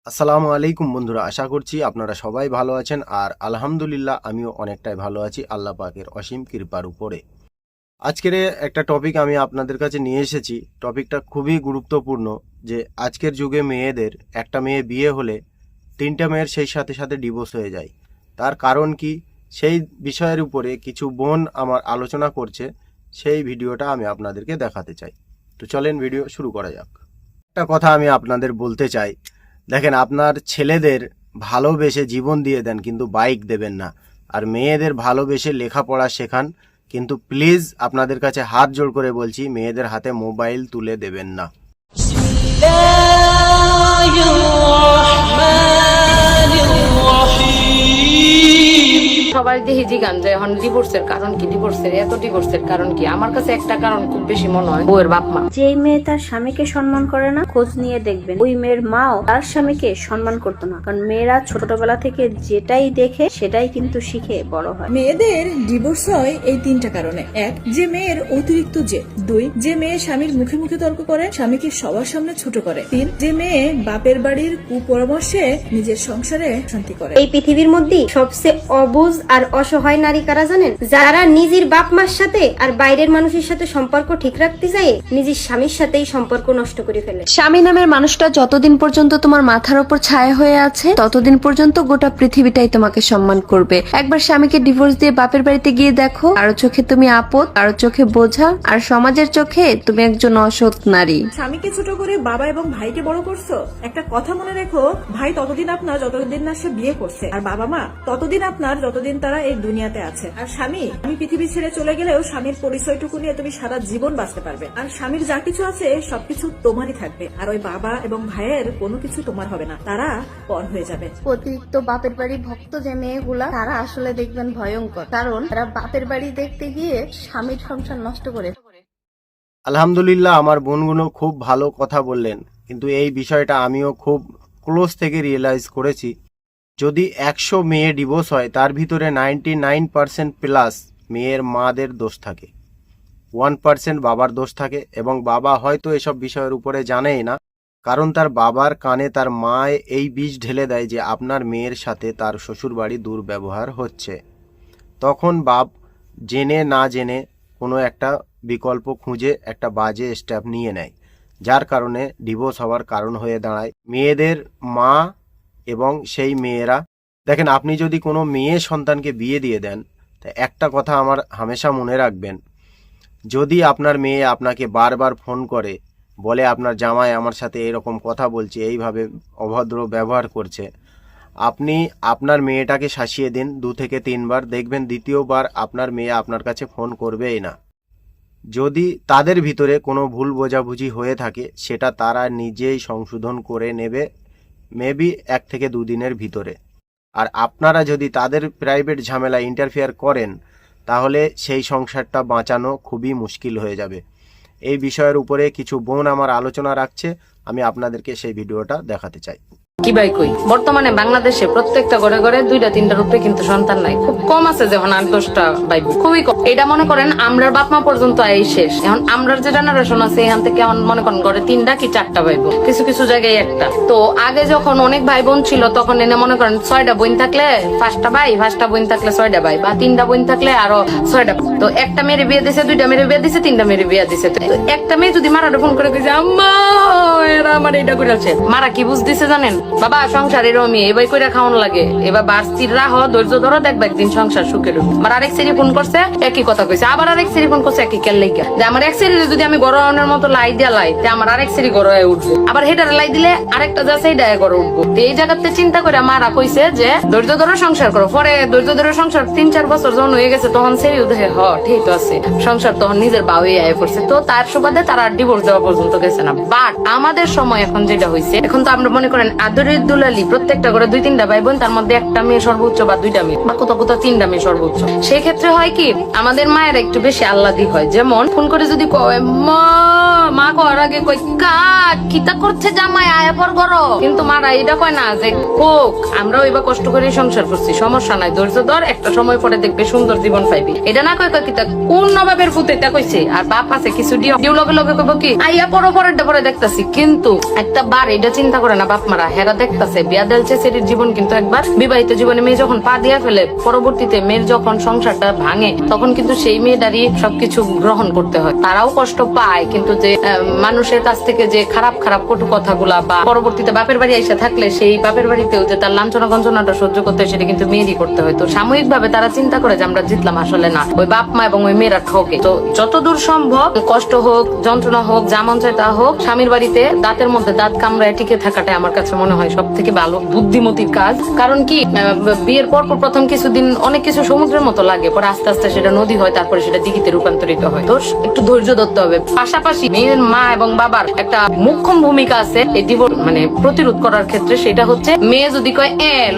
আসসালামু আলাইকুম বন্ধুরা, আশা করছি আপনারা সবাই ভালো আছেন। আর আলহামদুলিল্লাহ আমিও অনেকটাই ভালো আছি আল্লাহ পাকের অসীম কৃপার উপরে। আজকের একটা টপিক আমি আপনাদের কাছে নিয়ে এসেছি। টপিকটা খুবই গুরুত্বপূর্ণ যে আজকের যুগে মেয়েদের, একটা মেয়ে বিয়ে হলে তিনটা মেয়ের সেই সাথে সাথে ডিভোর্স হয়ে যায়। তার কারণ কি, সেই বিষয়ের উপরে কিছু বোন আমার আলোচনা করছে, সেই ভিডিওটা আমি আপনাদেরকে দেখাতে চাই। তো চলেন ভিডিও শুরু করা যাক। একটা কথা আমি আপনাদের বলতে চাই, দেখেন, আপনার ছেলেদের ভালোবেসে জীবন দিয়ে দেন কিন্তু বাইক দেবেন না, আর মেয়েদের ভালোবেসে লেখাপড়া শেখান, কিন্তু প্লিজ আপনাদের কাছে হাত জোড় করে বলছি মেয়েদের হাতে মোবাইল তুলে দেবেন না। সবাই দেখি জিগান যে এখন ডিভোর্সের কারণ কি, ডিভোর্সের কারণ কি। আমার কাছে একটা কারণ খুব বেশি মনে হয় বউয়ের বাপ মা। যেই মেয়ে তার স্বামীকে সম্মান করে না, খোঁজ নিয়ে দেখবেন ওই মেয়ের মাও তার স্বামীকে সম্মান করতো না। কারণ মেয়েরা ছোটবেলা থেকে যেটাই দেখে সেটাই কিন্তু শিখে বড় হয়। মেয়েদের ডিভোর্স হয় এই তিনটা কারণে। এক, যে মেয়ের অতিরিক্ত জেদ। দুই, যে মেয়ে স্বামীর মুখে মুখে তর্ক করে, স্বামীকে সবার সামনে ছোট করে। তিন, যে মেয়ে বাপের বাড়ির কুপরামর্শে নিজের সংসারে শান্তি করে। এই পৃথিবীর মধ্যে সবচেয়ে অবুঝ আর অসহায় নারী কারা জানেন? যারা নিজের বাপ মার সাথে আর বাইরের মানুষের সাথে সম্পর্ক ঠিক রাখতে চায়, নিজের স্বামীর সাথেই সম্পর্ক নষ্ট করে ফেলে। স্বামী নামের মানুষটা যতদিন পর্যন্ত তোমার মাথার উপর ছায়া হয়ে আছে, ততদিন পর্যন্ত গোটা পৃথিবীটাই তোমাকে সম্মান করবে। একবার স্বামীকে ডিভোর্স দিয়ে বাপের বাড়িতে গিয়ে দেখো, কারো চোখে তুমি আপদ, কারো চোখে বোঝা, আর সমাজের চোখে তুমি একজন অসৎ নারী। স্বামীকে ছোট করে বাবা এবং ভাইকে বড় করছো। একটা কথা মনে রেখো, ভাই ততদিন আপনার যতদিন না সে বিয়ে করছে, আর বাবা মা ততদিন আপনার যতদিন তারা এই দুনিয়াতে আছে। আর স্বামী, আমি পৃথিবী ছেড়ে চলে গেলেও স্বামীর পরিচয়টুকু নিয়ে তুমি সারা জীবন বাঁচতে পারবে। আর স্বামীর যা কিছু আছে সবকিছু তোমারই থাকবে, আর ওই বাবা এবং ভাইয়ের কোনো কিছু তোমার হবে না, তারা পর হয়ে যাবে। অতিরিক্ত বাপের বাড়ি ভক্ত যে মেয়েগুলা, তারা আসলে দেখবেন ভয়ঙ্কর, কারণ তারা বাপের বাড়ি দেখতে গিয়ে স্বামীর সংসার নষ্ট করে। আলহামদুলিল্লাহ আমার বোনগুলো খুব ভালো কথা বললেন, কিন্তু এই বিষয়টা আমিও খুব ক্লোজ থেকে রিয়েলাইজ করেছি। যদি 100 মেয়ে ডিভোর্স হয়, তার ভিতরে 99% প্লাস মেয়ের মাদের দোষ থাকে, 1% বাবার দোষ থাকে। এবং বাবা হয়তো এসব বিষয়ের উপরে জানেই না, কারণ তার বাবার কানে তার মা এই বীজ ঢেলে দেয় যে আপনার মেয়ের সাথে তার শ্বশুরবাড়ি দুর্ব্যবহার হচ্ছে। তখন বাপ জেনে না জেনে কোনো একটা বিকল্প খুঁজে একটা বাজে স্টেপ নিয়ে নেয়, যার কারণে ডিভোর্স হওয়ার কারণ হয়ে দাঁড়ায় মেয়েদের মা এবং সেই মেয়েরা। দেখেন, আপনি যদি কোনো মেয়ে সন্তানকে বিয়ে দিয়ে দেন, তা একটা কথা আমার হামেশা মনে রাখবেন, যদি আপনার মেয়ে আপনাকে বারবার ফোন করে বলে আপনার জামাই আমার সাথে এরকম কথা বলছে, এইভাবে অভদ্র ব্যবহার করছে, আপনি আপনার মেয়েটাকে শাসিয়ে দিন 2 থেকে 3 বার, দেখবেন দ্বিতীয়বার আপনার মেয়ে আপনার কাছে ফোন করবেই না। যদি তাদের ভিতরে কোনো ভুল বোঝাবুঝি হয়ে থাকে, সেটা তারা নিজেই সংশোধন করে নেবে, মেবি 1 থেকে 2 দিনের ভিতরে। আর আপনারা যদি তাদের প্রাইভেট ঝামেলা ইন্টারফেয়ার করেন, তাহলে সেই সংসারটা বাঁচানো খুবই মুশকিল হয়ে যাবে। এই বিষয়ের উপরে কিছু বোন আমার আলোচনা রাখছে, আমি আপনাদেরকে সেই ভিডিওটা দেখাতে চাই। কি ভাই কই, বর্তমানে বাংলাদেশে প্রত্যেকটা ঘরে ঘরে 2-3টার উপরে কিন্তু সন্তান নাই। খুব কম আছে যেমন 8-10টা ভাই, খুবই কম। এটা মনে করেন আমরার বাপ মা পর্যন্ত এই শেষ। এখন আমরার যে জেনারেশন আছে, এখান থেকে এখন মনে করেন ঘরে 3টা কি 4টা ভাই বোন, কিছু কিছু জায়গায় একটা। তো আগে যখন অনেক ভাই বোন ছিল, তখন এনে মনে করেন 6টা বোন থাকলে 5টা ভাই, 5টা বোন থাকলে 6টা ভাই, বা 3টা বোন থাকলে আরো 6টা। তো একটা মেয়ের বিয়ে দিছে, 2টা মেয়ের বিয়ে দিছে, 3টা মেয়ের বিয়ে দিছে। তো একটা মেয়ে যদি মারা ফোন করে কইছে আম্মা এরা আমার এটা করেছে, মারা কি বুঝ দিছে জানেন? বাবা সংসার এরমই, এবার কইরা খাওয়ানো লাগে, এবার বাড়তির রাহ, ধৈর্য ধরো, দেখবে একদিন সংসার সুখের। আমার আরেক সেরি ফোন করছে, একই কথা কইছে, আবার আরেক সেরি ফোন করছে, একই কেল লেগে, যে আমার এক সেরি যদি আমি গরমের মতো লাই দিয়া লাই, আমার আরেক সেরি গড়ে উঠবো, আবার হেটারে লাই দিলে আরেকটা যা সেই ডায় গড়ে উঠবো। এই জায়গাতে চিন্তা করে মারা কইছে যে ধৈর্য ধরো সংসার করো। পরে ধৈর্য ধরো সংসার 3-4 বছর যখন হয়ে গেছে, তখন সেরিও দেখে ঠিক আছে সংসার, তখন নিজের বাউই আয় করছে। তো তার সুবাদে তারা ডিভোর্স দেওয়া পর্যন্ত গেছে না। বাট আমাদের সময় এখন যেটা হয়েছে, এখন তো আমরা মনে করেন আদরের দুলালি, প্রত্যেকটা করে 2-3টা ভাই বোন, তার মধ্যে একটা মেয়ে সর্বোচ্চ বা 2টা মেয়ে, বা কোথাও কোথাও 3টা মেয়ে সর্বোচ্চ। সেই ক্ষেত্রে হয় কি, আমাদের মায়ের একটু বেশি আহ্লাদি হয়। যেমন ফোন করে যদি কয় মা কর আগে কই কিতা করছে জামাই আয়া পর করো, কিন্তু মারা এটা কয় না যে কোক আমরাও এবার কষ্ট করে সংসার করছি, সমস্যা নাই, ধৈর্য ধর, একটা সময় পরে দেখবে সুন্দর জীবন পাইবি। এটা না কয় কিতা কোন নবাবের ফুতে এটা কইছে। আর বাপ আছে কিছু ডিউ লগে লগে কইব কি আইয়া পরে পরেরটা পরে দেখতাছি, কিন্তু একটা বার এটা চিন্তা করে না বাপ মারা, হেরা মেয়েরা দেখতেছে বিয়া দেলছে সেটির জীবন কিন্তু একবার বিবাহিত জীবনে মেয়ে যখন পা দিয়া ফেলে পরবর্তীতে মেয়ের যখন সংসারটা ভাঙে তখন কিন্তু সেই মেয়েটারই সবকিছু গ্রহণ করতে হয়। তারাও কষ্ট পায়, কিন্তু যে মানুষের কাছ থেকে যে খারাপ খারাপ কটু কথাগুলা বা পরবর্তীতে বাপের বাড়ি এসে থাকলে সেই বাপের বাড়িতেও যে তার লাঞ্ছনা গঞ্জনাটা সহ্য করতে হয় সেটা কিন্তু মেয়েরই করতে হয়। তো সাময়িক ভাবে তারা চিন্তা করে যে আমরা জিতলাম, আসলে না, ওই বাপ মা এবং ওই মেয়েরা ঠকে। তো যতদূর সম্ভব কষ্ট হোক, যন্ত্রণা হোক, যা মন চায় তা হোক, স্বামীর বাড়িতে দাঁতের মধ্যে দাঁত কামড়ায় টিকে থাকাটাই আমার কাছে মনে হয় সব থেকে ভালো বুদ্ধিমতির কাজ। কারণ কি বিয়ের পর প্রথম কিছুদিন অনেক কিছু সমুদ্রের মতো লাগে, পরে আস্তে আস্তে সেটা নদী হয়, তারপরে সেটা দিঘিতে রূপান্তরিত হয়। তো একটু ধৈর্য ধরতে হবে। পাশাপাশি মেয়ের মা এবং বাবার একটা মুখ্য ভূমিকা আছে এই ডিভোর্স মানে প্রতিরোধ করার ক্ষেত্রে। সেটা হচ্ছে মেয়ে যদি কয়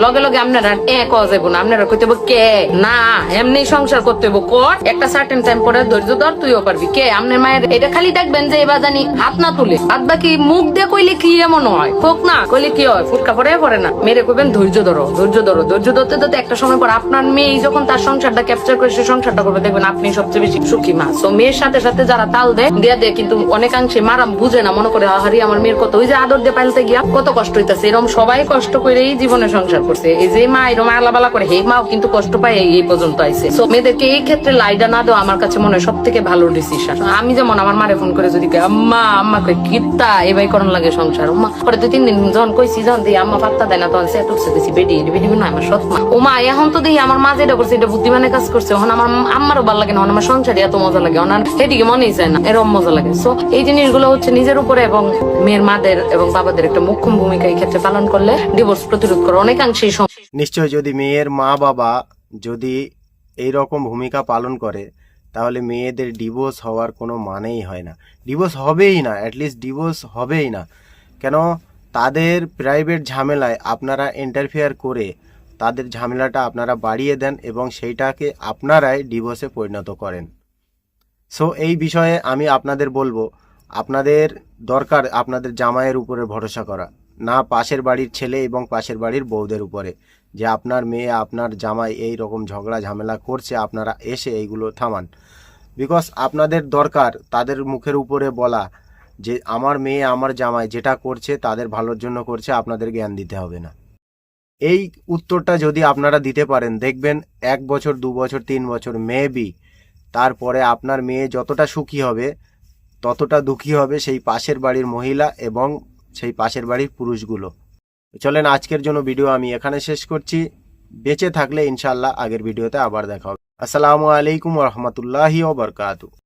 লগে লগে আপনারা কওয়া যাবো না, আপনারা কইতে কে না এমনি সংসার করতে হইব কর, একটা সার্টেন টাইম পরে ধৈর্য ধর, তুইও পারবি। কে আপনার মায়ের এটা খালি দেখবেন যে এবার জানি হাত না তুলে, বাদ বাকি মুখ দিয়ে কইলে কি এমন হয়, হোক না কইলে কি হয়, ফুটকা পরে না, মেরে কইবেন ধৈর্য ধরো, ধৈর্য ধরো। ধৈর্য ধরতে ধরতে একটা সময় পর আপনার মেয়ে যখন তার সংসারটা ক্যাপচার করে সে সংসারটা করবে, দেখবেন আপনি সবচেয়ে বেশি সুখী মা। তো মেয়ের সাথে সাথে যারা তাল দেয় কিন্তু অনেকাংশে মারাম বুঝে না, মনে করে হারি আমার মেয়ের কত ওই যে আদর দিয়ে পাইলতে গিয়া কত কষ্ট হইতেছে। এরকম সবাই কষ্ট করে এই জীবনে সংসার করছে। এই যে মা এরকম আলাবালা করে হে মাও কিন্তু কষ্ট পায় এই পর্যন্ত আইছে। তো মেয়েদেরকে এই ক্ষেত্রে লাইডা না দেওয়া আমার কাছে মনে হয় সব থেকে ভালো ডিসিশন। আমি যেমন আমার মারে ফোন করে যদি আম্মা আম্মা কই কিত্তা এবাই করণ লাগে সংসার, মা পরে 2-3 দিন যখন কইছি যখন দিয়ে আম্মা পাত্তা দেয় না তখন সে টুকছে দিছি বেডি না আমার সৎ মা। ও মা এখন তো দেখি আমার মা যেটা করছে এটা বুদ্ধিমানের কাজ করছে, এখন আমার আম্মারও ভালো লাগে না, আমার সংসারে এত মজা লাগে, ওনার সেদিকে মনেই যায় না, এরকম মজা লাগে। সো এই জিনিসগুলো হচ্ছে নিজের উপরে এবং মেয়ের মাদের এবং বাবাদের একটা মুখ্য ভূমিকা এই ক্ষেত্রে পালন করলে ডিভোর্স প্রতিরোধ করে অনেকাংশেই। নিশ্চয় যদি মেয়ের মা বাবা যদি এই রকম ভূমিকা পালন করে তাহলে মেয়েদের ডিভোর্স হওয়ার কোনো মানেই হয় না, ডিভোর্স হবেই না, অ্যাটলিস্ট ডিভোর্স হবেই না। কেন তাদের প্রাইভেট ঝামেলায় আপনারা ইন্টারফেয়ার করে তাদের ঝামেলাটা আপনারা বাড়িয়ে দেন এবং সেইটাকে আপনারাই ডিভোর্সে পরিণত করেন। সো এই বিষয়ে আমি আপনাদের বলবো, আপনাদের দরকার আপনাদের জামাইয়ের উপরে ভরসা করা, না পাশের বাড়ির ছেলে এবং পাশের বাড়ির বউদের উপরে যে আপনার মেয়ে আপনার জামাই এই রকম ঝগড়া ঝামেলা করছে, আপনারা এসে এইগুলো থামান। বিকজ আপনাদের দরকার তাদের মুখের উপরে বলা যে আমার মেয়ে আমার জামাই যেটা করছে তাদের ভালোর জন্য করছে, আপনাদের জ্ঞান দিতে হবে না। এই উত্তরটা যদি আপনারা দিতে পারেন দেখবেন 1 বছর 2 বছর 3 বছর মেবি তারপরে আপনার মেয়ে যতটা সুখী হবে ততটা দুঃখী হবে সেই পাশের বাড়ির মহিলা এবং সেই পাশের বাড়ির পুরুষগুলো। চলেন আজকের জন্য ভিডিও আমি এখানে শেষ করছি। বেঁচে থাকলে ইনশাল্লাহ আগের ভিডিওতে আবার দেখা হবে। আসসালামু আলাইকুম ওয়া রাহমাতুল্লাহি ওয়া বারাকাতুহু।